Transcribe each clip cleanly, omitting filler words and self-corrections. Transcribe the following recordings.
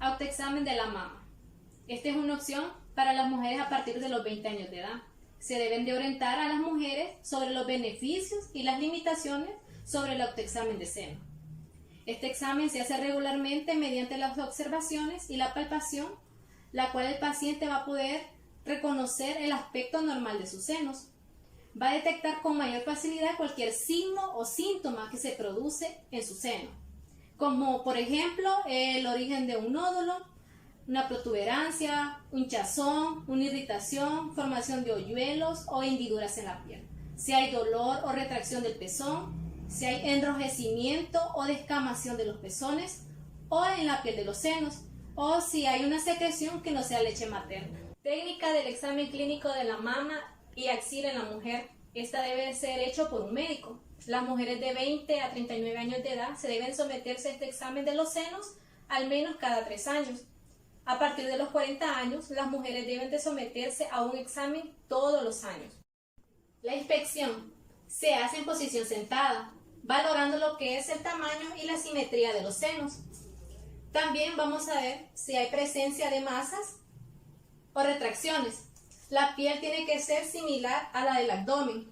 Autoexamen de la mama. Esta es una opción para las mujeres a partir de los 20 años de edad. Se deben de orientar a las mujeres sobre los beneficios y las limitaciones sobre el autoexamen de seno. Este examen se hace regularmente mediante las observaciones y la palpación, la cual el paciente va a poder reconocer el aspecto normal de sus senos. Va a detectar con mayor facilidad cualquier signo o síntoma que se produce en su seno, como por ejemplo el origen de un nódulo, una protuberancia, hinchazón, una irritación, formación de hoyuelos o hendiduras en la piel, si hay dolor o retracción del pezón, si hay enrojecimiento o descamación de los pezones o en la piel de los senos, o si hay una secreción que no sea leche materna. Técnica del examen clínico de la mama y axila en la mujer. Esta debe ser hecho por un médico. Las mujeres de 20 a 39 años de edad se deben someterse a este examen de los senos al menos cada 3 años. A partir de los 40 años, las mujeres deben de someterse a un examen todos los años. La inspección se hace en posición sentada, valorando lo que es el tamaño y la simetría de los senos. También vamos a ver si hay presencia de masas o retracciones. La piel tiene que ser similar a la del abdomen.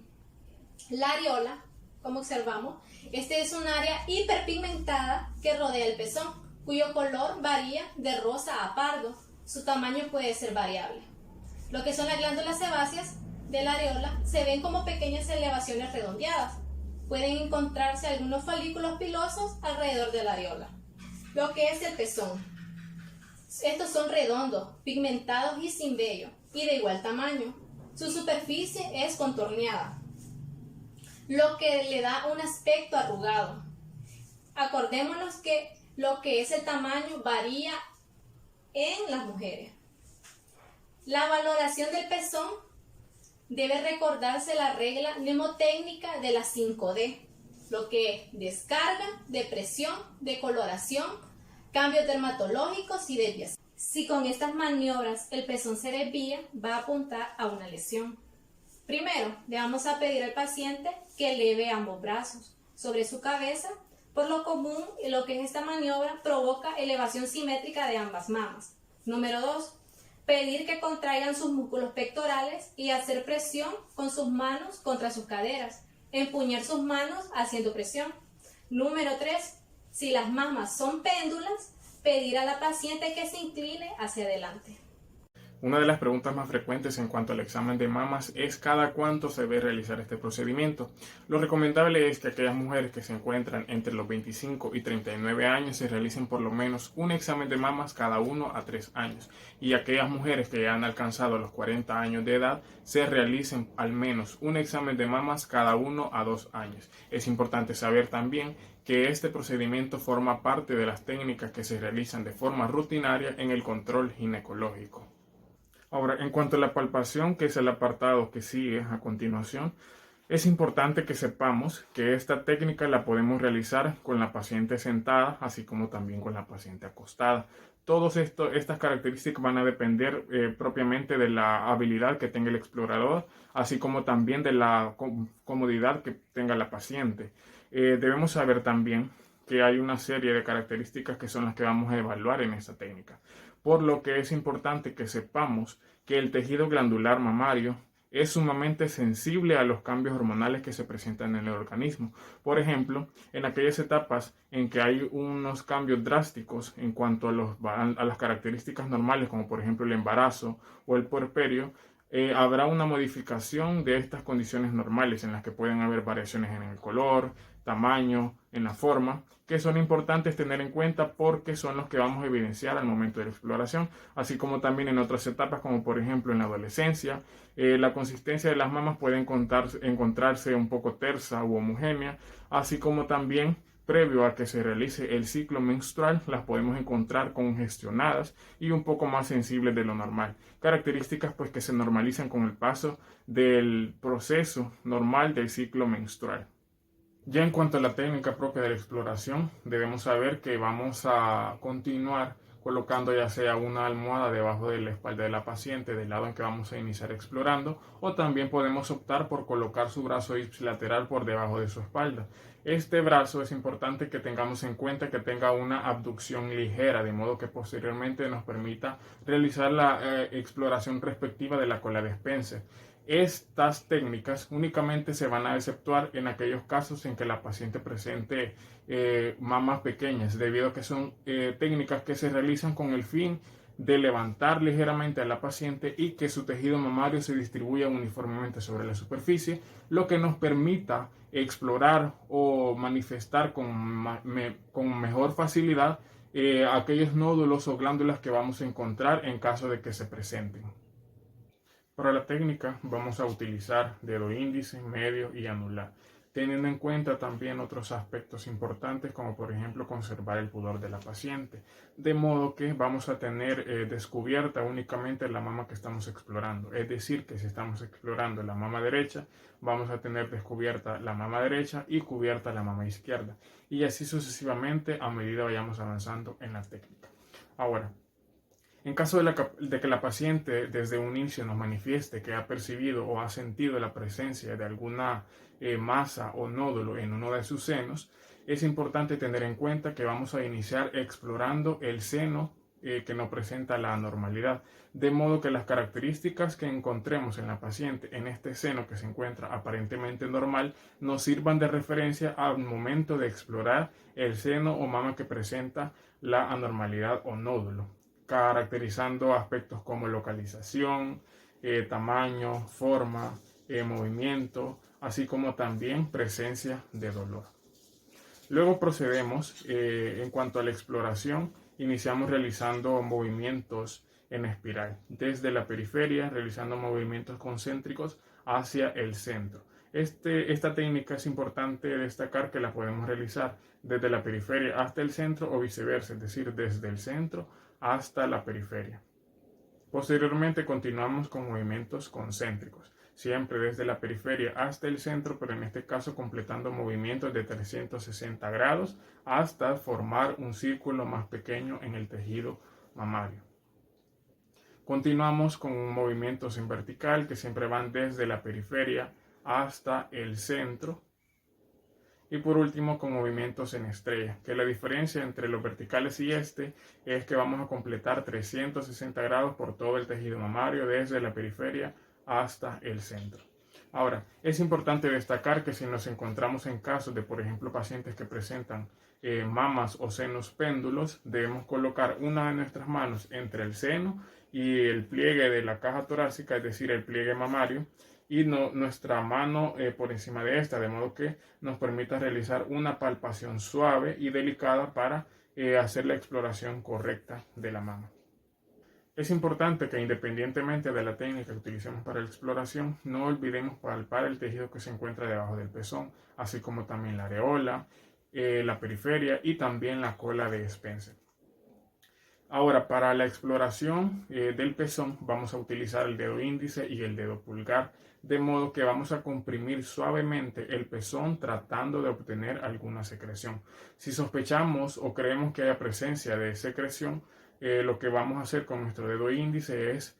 La areola, como observamos, este es un área hiperpigmentada que rodea el pezón, cuyo color varía de rosa a pardo. Su tamaño puede ser variable. Lo que son las glándulas sebáceas de la areola se ven como pequeñas elevaciones redondeadas. Pueden encontrarse algunos folículos pilosos alrededor de la areola. Lo que es el pezón. Estos son redondos, pigmentados y sin vello, y de igual tamaño. Su superficie es contorneada, lo que le da un aspecto arrugado. Acordémonos que lo que es el tamaño varía en las mujeres. La valoración del pezón debe recordarse la regla mnemotécnica de las 5D, lo que es descarga, depresión, decoloración, cambios dermatológicos y desviación. Si con estas maniobras el pezón se desvía, va a apuntar a una lesión. Primero, le vamos a pedir al paciente que eleve ambos brazos sobre su cabeza. Por lo común, lo que es esta maniobra provoca elevación simétrica de ambas mamas. Número 2. Pedir que contraigan sus músculos pectorales y hacer presión con sus manos contra sus caderas. Empuñar sus manos haciendo presión. Número 3. Si las mamas son péndulas, pedir a la paciente que se incline hacia adelante. Una de las preguntas más frecuentes en cuanto al examen de mamas es cada cuánto se debe realizar este procedimiento. Lo recomendable es que aquellas mujeres que se encuentran entre los 25 y 39 años se realicen por lo menos un examen de mamas cada 1 a 3 años, y aquellas mujeres que ya han alcanzado los 40 años de edad se realicen al menos un examen de mamas cada 1 a 2 años. Es importante saber también que este procedimiento forma parte de las técnicas que se realizan de forma rutinaria en el control ginecológico. Ahora, en cuanto a la palpación, que es el apartado que sigue a continuación, es importante que sepamos que esta técnica la podemos realizar con la paciente sentada, así como también con la paciente acostada. Todas estas características van a depender propiamente de la habilidad que tenga el explorador, así como también de la comodidad que tenga la paciente. Debemos saber también que hay una serie de características que son las que vamos a evaluar en esta técnica, por lo que es importante que sepamos que el tejido glandular mamario es sumamente sensible a los cambios hormonales que se presentan en el organismo. Por ejemplo, en aquellas etapas en que hay unos cambios drásticos en cuanto a las características normales, como por ejemplo el embarazo o el puerperio, habrá una modificación de estas condiciones normales en las que pueden haber variaciones en el color, tamaño, en la forma, que son importantes tener en cuenta porque son los que vamos a evidenciar al momento de la exploración, así como también en otras etapas como por ejemplo en la adolescencia. La consistencia de las mamas puede encontrarse un poco tersa u homogénea, así como también previo a que se realice el ciclo menstrual, las podemos encontrar congestionadas y un poco más sensibles de lo normal. Características pues que se normalizan con el paso del proceso normal del ciclo menstrual. Ya en cuanto a la técnica propia de la exploración, debemos saber que vamos a continuar colocando ya sea una almohada debajo de la espalda de la paciente del lado en que vamos a iniciar explorando, o también podemos optar por colocar su brazo ipsilateral por debajo de su espalda. Este brazo es importante que tengamos en cuenta que tenga una abducción ligera, de modo que posteriormente nos permita realizar la exploración respectiva de la cola de Spencer. Estas técnicas únicamente se van a exceptuar en aquellos casos en que la paciente presente mamas pequeñas, debido a que son técnicas que se realizan con el fin de levantar ligeramente a la paciente y que su tejido mamario se distribuya uniformemente sobre la superficie, lo que nos permita explorar o manifestar con mejor facilidad aquellos nódulos o glándulas que vamos a encontrar en caso de que se presenten. Para la técnica vamos a utilizar dedo índice, medio y anular, teniendo en cuenta también otros aspectos importantes como por ejemplo conservar el pudor de la paciente, de modo que vamos a tener descubierta únicamente la mama que estamos explorando, es decir que si estamos explorando la mama derecha vamos a tener descubierta la mama derecha y cubierta la mama izquierda, y así sucesivamente a medida vayamos avanzando en la técnica. Ahora, en caso de que la paciente desde un inicio nos manifieste que ha percibido o ha sentido la presencia de alguna masa o nódulo en uno de sus senos, es importante tener en cuenta que vamos a iniciar explorando el seno que no presenta la anormalidad, de modo que las características que encontremos en la paciente en este seno que se encuentra aparentemente normal nos sirvan de referencia al momento de explorar el seno o mama que presenta la anormalidad o nódulo, caracterizando aspectos como localización, tamaño, forma, movimiento, así como también presencia de dolor. Luego procedemos, en cuanto a la exploración, iniciamos realizando movimientos en espiral, desde la periferia, realizando movimientos concéntricos hacia el centro. Esta técnica es importante destacar que la podemos realizar desde la periferia hasta el centro o viceversa, es decir, desde el centro hasta la periferia. Posteriormente continuamos con movimientos concéntricos, siempre desde la periferia hasta el centro, pero en este caso completando movimientos de 360 grados hasta formar un círculo más pequeño en el tejido mamario. Continuamos con movimientos en vertical que siempre van desde la periferia hasta el centro. Y por último con movimientos en estrella, que la diferencia entre los verticales y este es que vamos a completar 360 grados por todo el tejido mamario desde la periferia hasta el centro. Ahora, es importante destacar que si nos encontramos en casos de, por ejemplo, pacientes que presentan mamas o senos péndulos, debemos colocar una de nuestras manos entre el seno y el pliegue de la caja torácica, es decir, el pliegue mamario, y nuestra mano por encima de esta, de modo que nos permita realizar una palpación suave y delicada para hacer la exploración correcta de la mama. Es importante que independientemente de la técnica que utilicemos para la exploración, no olvidemos palpar el tejido que se encuentra debajo del pezón, así como también la areola, la periferia y también la cola de Spencer. Ahora, para la exploración del pezón vamos a utilizar el dedo índice y el dedo pulgar, de modo que vamos a comprimir suavemente el pezón tratando de obtener alguna secreción. Si sospechamos o creemos que haya presencia de secreción, lo que vamos a hacer con nuestro dedo índice es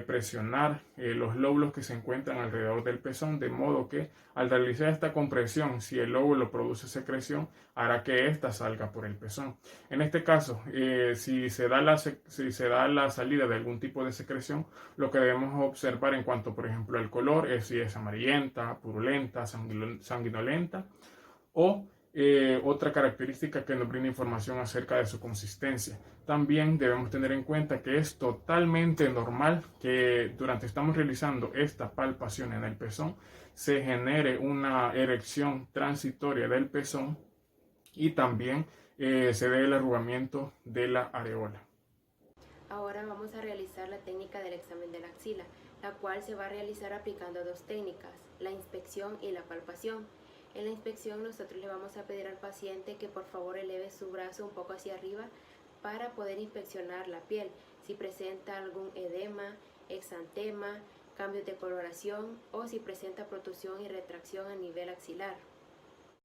presionar los lóbulos que se encuentran alrededor del pezón, de modo que al realizar esta compresión, si el lóbulo produce secreción, hará que ésta salga por el pezón. En este caso, si se da la salida de algún tipo de secreción, lo que debemos observar en cuanto, por ejemplo, al color es si es amarillenta, purulenta, sanguinolenta o otra característica que nos brinda información acerca de su consistencia. También debemos tener en cuenta que es totalmente normal que durante estamos realizando esta palpación en el pezón se genere una erección transitoria del pezón y también se dé el arrugamiento de la areola. Ahora vamos a realizar la técnica del examen de la axila, la cual se va a realizar aplicando dos técnicas, la inspección y la palpación. En la inspección nosotros le vamos a pedir al paciente que por favor eleve su brazo un poco hacia arriba para poder inspeccionar la piel, si presenta algún edema, exantema, cambios de coloración o si presenta protusión y retracción a nivel axilar.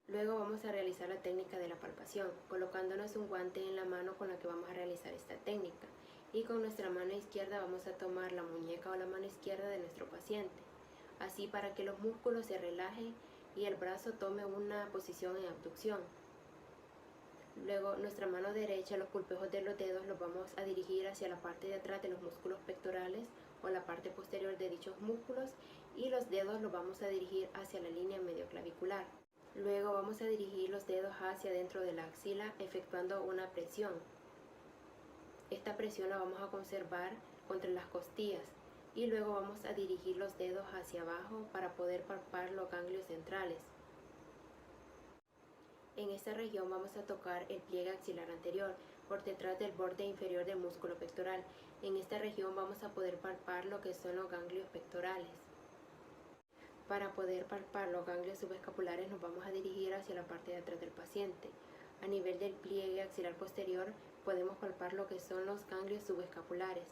Luego vamos a realizar la técnica de la palpación, colocándonos un guante en la mano con la que vamos a realizar esta técnica. Y con nuestra mano izquierda vamos a tomar la muñeca o la mano izquierda de nuestro paciente, así para que los músculos se relajen y el brazo tome una posición en abducción. Luego nuestra mano derecha, los pulpejos de los dedos los vamos a dirigir hacia la parte de atrás de los músculos pectorales o la parte posterior de dichos músculos, y los dedos los vamos a dirigir hacia la línea medioclavicular. Luego vamos a dirigir los dedos hacia dentro de la axila efectuando una presión. Esta presión la vamos a conservar contra las costillas y luego vamos a dirigir los dedos hacia abajo para poder palpar los ganglios centrales. En esta región vamos a tocar el pliegue axilar anterior por detrás del borde inferior del músculo pectoral. En esta región vamos a poder palpar lo que son los ganglios pectorales. Para poder palpar los ganglios subescapulares nos vamos a dirigir hacia la parte de atrás del paciente. A nivel del pliegue axilar posterior podemos palpar lo que son los ganglios subescapulares.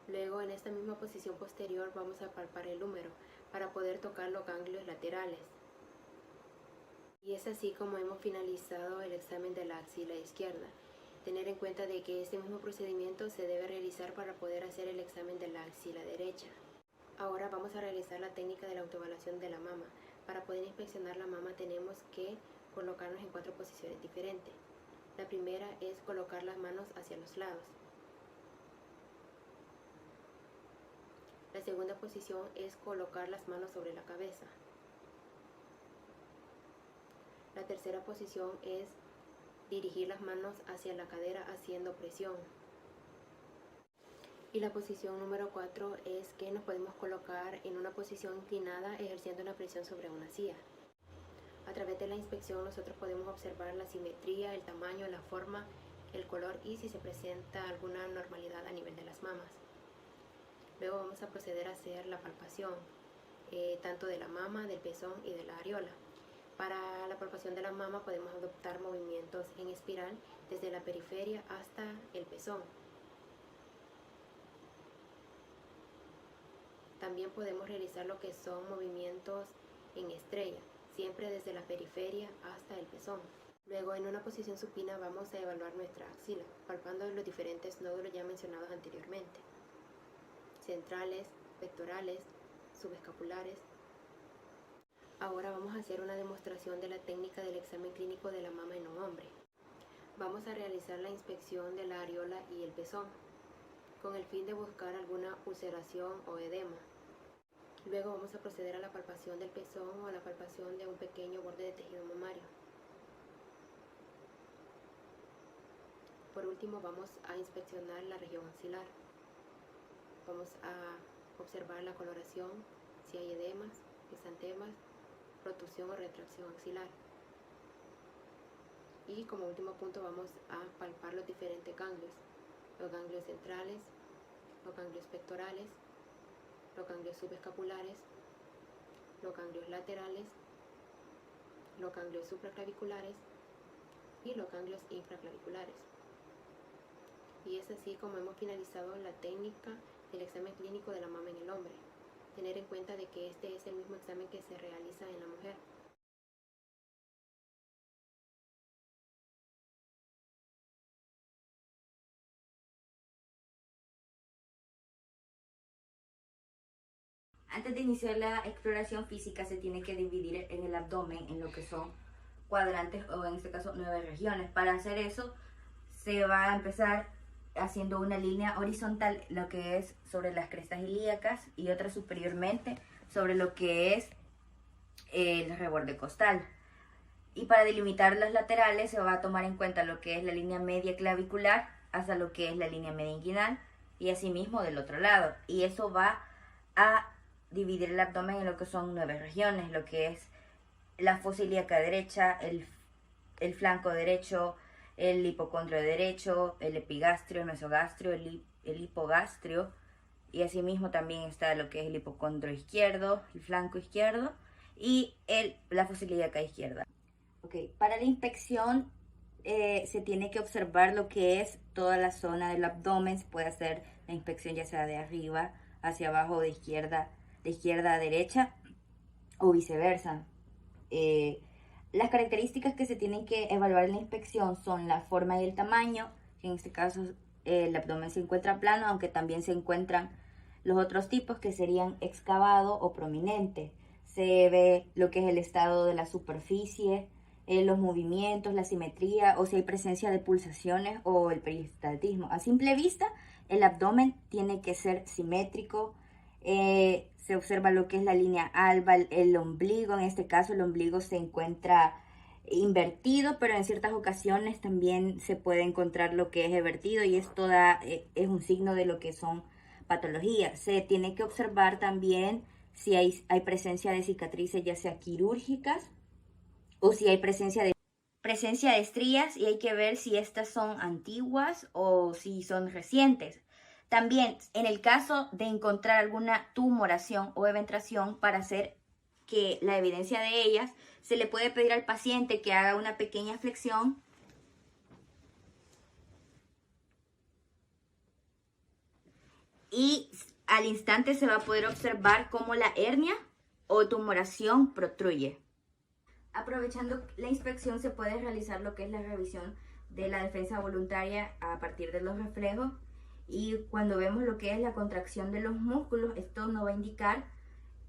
Luego en esta misma posición posterior vamos a palpar el húmero para poder tocar los ganglios laterales. Y es así como hemos finalizado el examen de la axila izquierda. Tener en cuenta de que este mismo procedimiento se debe realizar para poder hacer el examen de la axila derecha. Ahora vamos a realizar la técnica de la autoevaluación de la mama. Para poder inspeccionar la mama tenemos que colocarnos en 4 posiciones diferentes. La primera es colocar las manos hacia los lados. La segunda posición es colocar las manos sobre la cabeza. La tercera posición es dirigir las manos hacia la cadera haciendo presión. Y la posición número 4 es que nos podemos colocar en una posición inclinada ejerciendo una presión sobre una silla. A través de la inspección nosotros podemos observar la simetría, el tamaño, la forma, el color y si se presenta alguna anormalidad a nivel de las mamas. Luego vamos a proceder a hacer la palpación, tanto de la mama, del pezón y de la areola. Para la palpación de la mama podemos adoptar movimientos en espiral desde la periferia hasta el pezón. También podemos realizar lo que son movimientos en estrella, siempre desde la periferia hasta el pezón. Luego en una posición supina vamos a evaluar nuestra axila, palpando los diferentes nódulos ya mencionados anteriormente, centrales, pectorales, subescapulares. Ahora vamos a hacer una demostración de la técnica del examen clínico de la mama en un hombre. Vamos a realizar la inspección de la areola y el pezón, con el fin de buscar alguna ulceración o edema. Luego vamos a proceder a la palpación del pezón o a la palpación de un pequeño borde de tejido mamario. Por último vamos a inspeccionar la región axilar. Vamos a observar la coloración, si hay edemas, exantemas, protusión o retracción axilar. Y como último punto vamos a palpar los diferentes ganglios, los ganglios centrales, los ganglios pectorales, los ganglios subescapulares, los ganglios laterales, los ganglios supraclaviculares y los ganglios infraclaviculares. Y es así como hemos finalizado la técnica del examen clínico de la mama en el hombre. Tener en cuenta de que este es el mismo examen que se realiza en la mujer. Antes de iniciar la exploración física se tiene que dividir en el abdomen en lo que son cuadrantes o en este caso 9 regiones. Para hacer eso se va a empezar haciendo una línea horizontal, lo que es sobre las crestas ilíacas, y otra superiormente sobre lo que es el reborde costal. Y para delimitar las laterales se va a tomar en cuenta lo que es la línea media clavicular hasta lo que es la línea media inguinal y asimismo del otro lado. Y eso va a dividir el abdomen en lo que son 9 regiones, lo que es la fosa ilíaca derecha, el flanco derecho, el hipocondrio derecho, el epigastrio, el mesogastrio, el hipogastrio, y asimismo también está lo que es el hipocondrio izquierdo, el flanco izquierdo y la fosa ilíaca izquierda. Okay. Para la inspección se tiene que observar lo que es toda la zona del abdomen. Se puede hacer la inspección ya sea de arriba hacia abajo, de izquierda a derecha o viceversa. Las características que se tienen que evaluar en la inspección son la forma y el tamaño, que en este caso el abdomen se encuentra plano, aunque también se encuentran los otros tipos que serían excavado o prominente. Se ve lo que es el estado de la superficie, los movimientos, la simetría o si hay presencia de pulsaciones o el peristaltismo. A simple vista, el abdomen tiene que ser simétrico. Se observa lo que es la línea alba, el ombligo. En este caso, el ombligo se encuentra invertido, pero en ciertas ocasiones también se puede encontrar lo que es evertido y esto es un signo de lo que son patologías. Se tiene que observar también si hay presencia de cicatrices, ya sea quirúrgicas, o si hay presencia de estrías, y hay que ver si estas son antiguas o si son recientes. También, en el caso de encontrar alguna tumoración o eventración, para hacer que la evidencia de ellas, se le puede pedir al paciente que haga una pequeña flexión y al instante se va a poder observar cómo la hernia o tumoración protruye. Aprovechando la inspección se puede realizar lo que es la revisión de la defensa voluntaria a partir de los reflejos, y cuando vemos lo que es la contracción de los músculos, esto nos va a indicar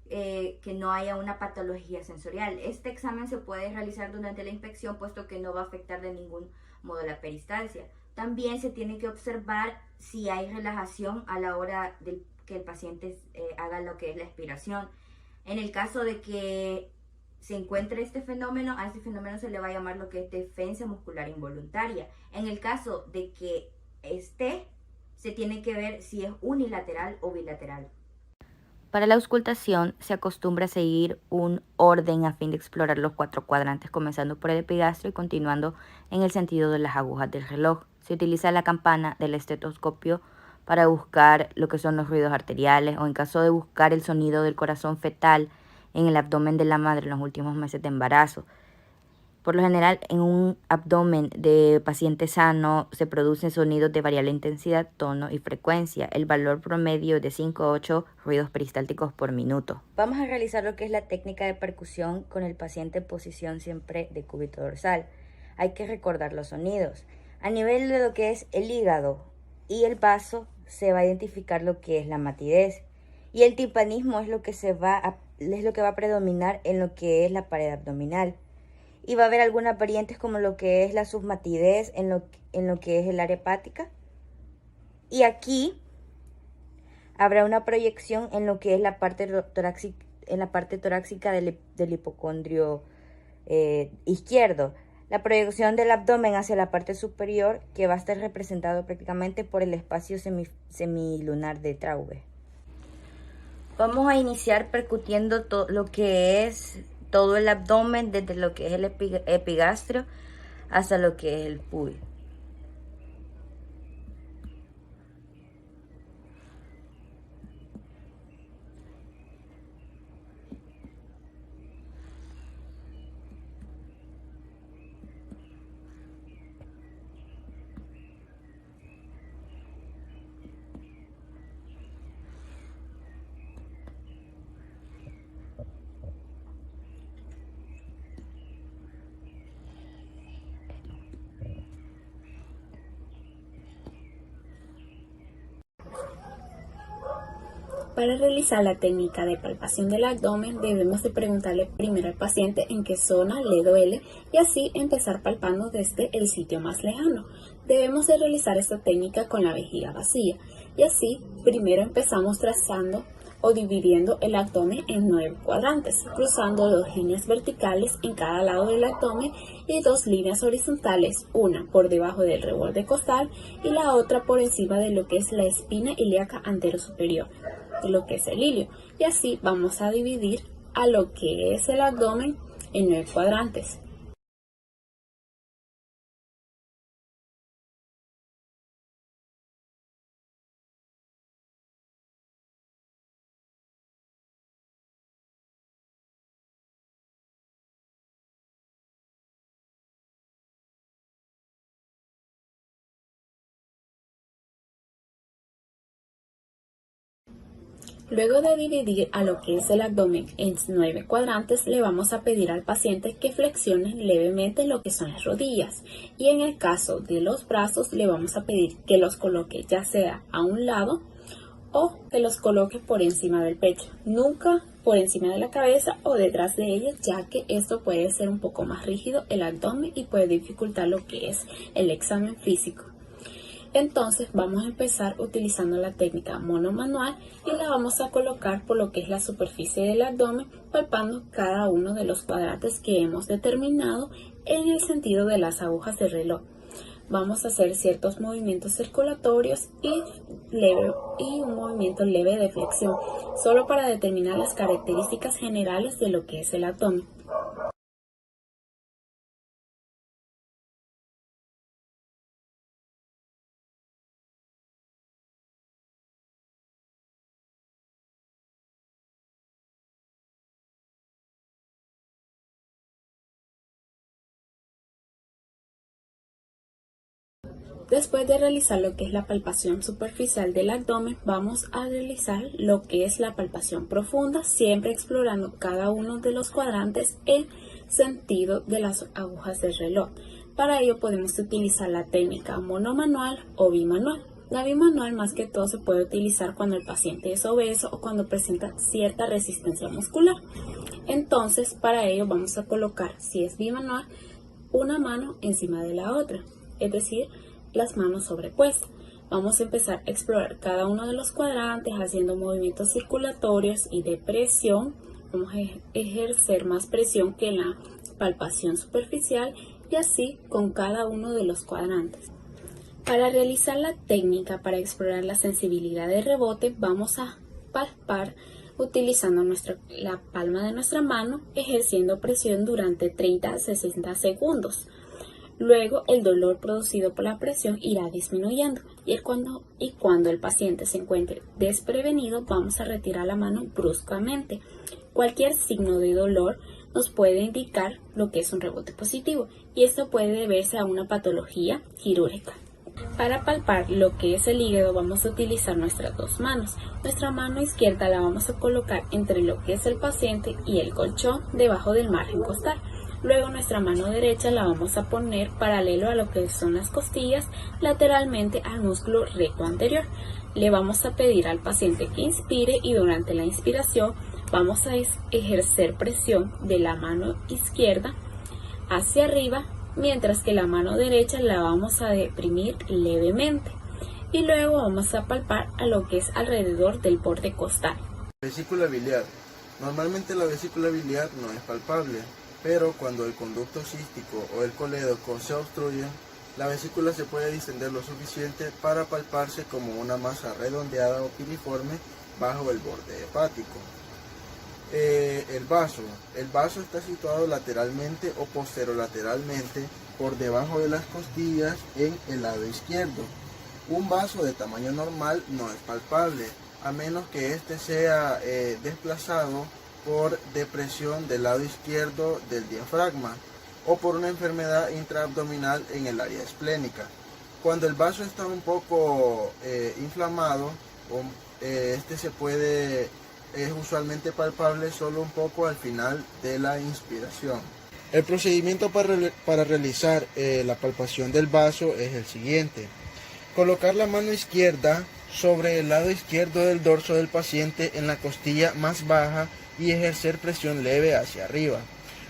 que no haya una patología sensorial. Este examen se puede realizar durante la inspección, puesto que no va a afectar de ningún modo la peristalsia. También se tiene que observar si hay relajación a la hora de que el paciente haga lo que es la expiración. En el caso de que se encuentre este fenómeno, a este fenómeno se le va a llamar lo que es defensa muscular involuntaria. En el caso de que se tiene que ver si es unilateral o bilateral. Para la auscultación se acostumbra a seguir un orden a fin de explorar los 4 cuadrantes, comenzando por el epigastrio y continuando en el sentido de las agujas del reloj. Se utiliza la campana del estetoscopio para buscar lo que son los ruidos arteriales, o en caso de buscar el sonido del corazón fetal en el abdomen de la madre en los últimos meses de embarazo. Por lo general, en un abdomen de paciente sano se producen sonidos de variable intensidad, tono y frecuencia. El valor promedio es de 5 a 8 ruidos peristálticos por minuto. Vamos a realizar lo que es la técnica de percusión con el paciente en posición siempre de cúbito dorsal. Hay que recordar los sonidos. A nivel de lo que es el hígado y el vaso, se va a identificar lo que es la matidez. Y el timpanismo es lo que va a predominar en lo que es la pared abdominal. Y va a haber algunas variantes como lo que es la submatidez en lo que es el área hepática. Y aquí habrá una proyección en lo que es la parte torácica del hipocondrio izquierdo. La proyección del abdomen hacia la parte superior, que va a estar representado prácticamente por el espacio semilunar de Traube. Vamos a iniciar percutiendo lo que es todo el abdomen, desde lo que es el epigastrio hasta lo que es el pubis. Para realizar la técnica de palpación del abdomen debemos de preguntarle primero al paciente en qué zona le duele y así empezar palpando desde el sitio más lejano. Debemos de realizar esta técnica con la vejiga vacía y así primero empezamos trazando o dividiendo el abdomen en 9 cuadrantes, cruzando 2 líneas verticales en cada lado del abdomen y 2 líneas horizontales, una por debajo del reborde costal y la otra por encima de lo que es la espina ilíaca anterosuperior, de lo que es el ilio, y así vamos a dividir a lo que es el abdomen en 9 cuadrantes. Luego de dividir a lo que es el abdomen en 9 cuadrantes, le vamos a pedir al paciente que flexione levemente lo que son las rodillas. Y en el caso de los brazos, le vamos a pedir que los coloque ya sea a un lado o que los coloque por encima del pecho. Nunca por encima de la cabeza o detrás de ella, ya que esto puede ser un poco más rígido el abdomen y puede dificultar lo que es el examen físico. Entonces vamos a empezar utilizando la técnica monomanual y la vamos a colocar por lo que es la superficie del abdomen, palpando cada uno de los cuadrantes que hemos determinado en el sentido de las agujas del reloj. Vamos a hacer ciertos movimientos circulatorios y un movimiento leve de flexión, solo para determinar las características generales de lo que es el abdomen. Después de realizar lo que es la palpación superficial del abdomen, vamos a realizar lo que es la palpación profunda, siempre explorando cada uno de los cuadrantes en sentido de las agujas del reloj. Para ello podemos utilizar la técnica monomanual o bimanual. La bimanual más que todo se puede utilizar cuando el paciente es obeso o cuando presenta cierta resistencia muscular. Entonces, para ello vamos a colocar, si es bimanual, una mano encima de la otra, es decir, las manos sobrepuestas. Vamos a empezar a explorar cada uno de los cuadrantes haciendo movimientos circulatorios y de presión. Vamos a ejercer más presión que en la palpación superficial y así con cada uno de los cuadrantes. Para realizar la técnica para explorar la sensibilidad de rebote, vamos a palpar utilizando la palma de nuestra mano, ejerciendo presión durante 30 a 60 segundos. Luego el dolor producido por la presión irá disminuyendo y cuando el paciente se encuentre desprevenido vamos a retirar la mano bruscamente. Cualquier signo de dolor nos puede indicar lo que es un rebote positivo y esto puede deberse a una patología quirúrgica. Para palpar lo que es el hígado vamos a utilizar nuestras dos manos. Nuestra mano izquierda la vamos a colocar entre lo que es el paciente y el colchón debajo del margen costal. Luego nuestra mano derecha la vamos a poner paralelo a lo que son las costillas, lateralmente al músculo recto anterior. Le vamos a pedir al paciente que inspire y durante la inspiración vamos a ejercer presión de la mano izquierda hacia arriba, mientras que la mano derecha la vamos a deprimir levemente. Y luego vamos a palpar a lo que es alrededor del borde costal. Vesícula biliar. Normalmente la vesícula biliar no es palpable, pero cuando el conducto cístico o el colédoco se obstruyen, la vesícula se puede distender lo suficiente para palparse como una masa redondeada o piriforme bajo el borde hepático. El vaso está situado lateralmente o posterolateralmente por debajo de las costillas en el lado izquierdo. Un vaso de tamaño normal no es palpable, a menos que éste sea desplazado por depresión del lado izquierdo del diafragma o por una enfermedad intraabdominal en el área esplénica. Cuando el vaso está un poco inflamado, este es usualmente palpable solo un poco al final de la inspiración. El procedimiento para realizar la palpación del vaso es el siguiente. Colocar la mano izquierda sobre el lado izquierdo del dorso del paciente en la costilla más baja y ejercer presión leve hacia arriba.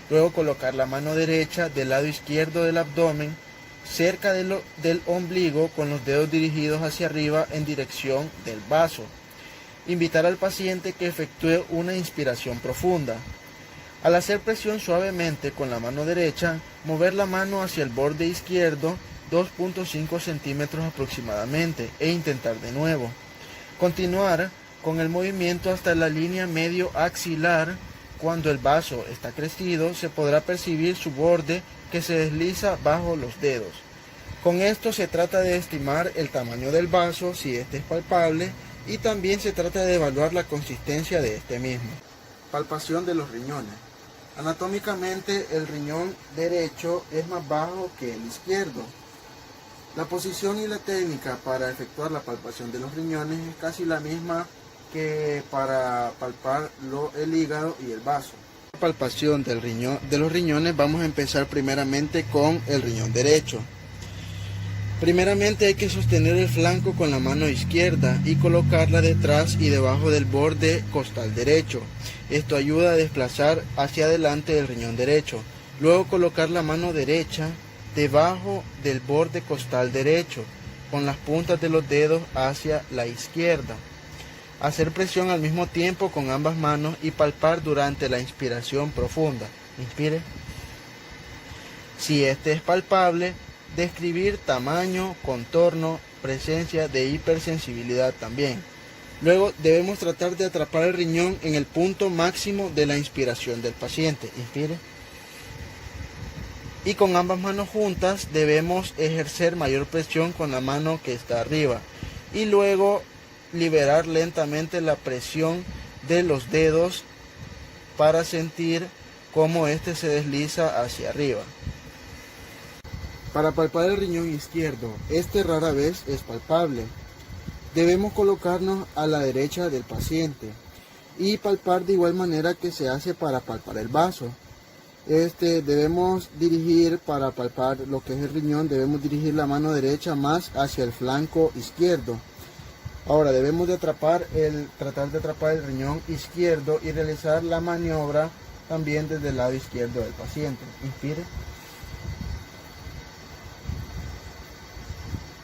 Luego colocar la mano derecha del lado izquierdo del abdomen cerca del ombligo con los dedos dirigidos hacia arriba en dirección del vaso. Invitar al paciente que efectúe una inspiración profunda. Al hacer presión suavemente con la mano derecha, mover la mano hacia el borde izquierdo 2.5 centímetros aproximadamente e intentar de nuevo. Continuar con el movimiento hasta la línea medio axilar. Cuando el vaso está crecido, se podrá percibir su borde que se desliza bajo los dedos. Con esto se trata de estimar el tamaño del vaso, si este es palpable, y también se trata de evaluar la consistencia de este mismo. Palpación de los riñones. Anatómicamente, el riñón derecho es más bajo que el izquierdo. La posición y la técnica para efectuar la palpación de los riñones es casi la misma que para palpar el hígado y el vaso. La palpación de los riñones vamos a empezar primeramente con el riñón derecho. Primeramente hay que sostener el flanco con la mano izquierda y colocarla detrás y debajo del borde costal derecho. Esto ayuda a desplazar hacia adelante el riñón derecho. Luego colocar la mano derecha debajo del borde costal derecho, con las puntas de los dedos hacia la izquierda. Hacer presión al mismo tiempo con ambas manos y palpar durante la inspiración profunda. Inspire. Si este es palpable, describir tamaño, contorno, presencia de hipersensibilidad también. Luego debemos tratar de atrapar el riñón en el punto máximo de la inspiración del paciente. Inspire. Y con ambas manos juntas debemos ejercer mayor presión con la mano que está arriba. Y luego liberar lentamente la presión de los dedos para sentir cómo este se desliza hacia arriba. Para palpar el riñón izquierdo, este rara vez es palpable. Debemos colocarnos a la derecha del paciente y palpar de igual manera que se hace para palpar el vaso. Debemos dirigir para palpar lo que es el riñón, debemos dirigir la mano derecha más hacia el flanco izquierdo. Ahora debemos tratar de atrapar el riñón izquierdo y realizar la maniobra también desde el lado izquierdo del paciente. Inspire.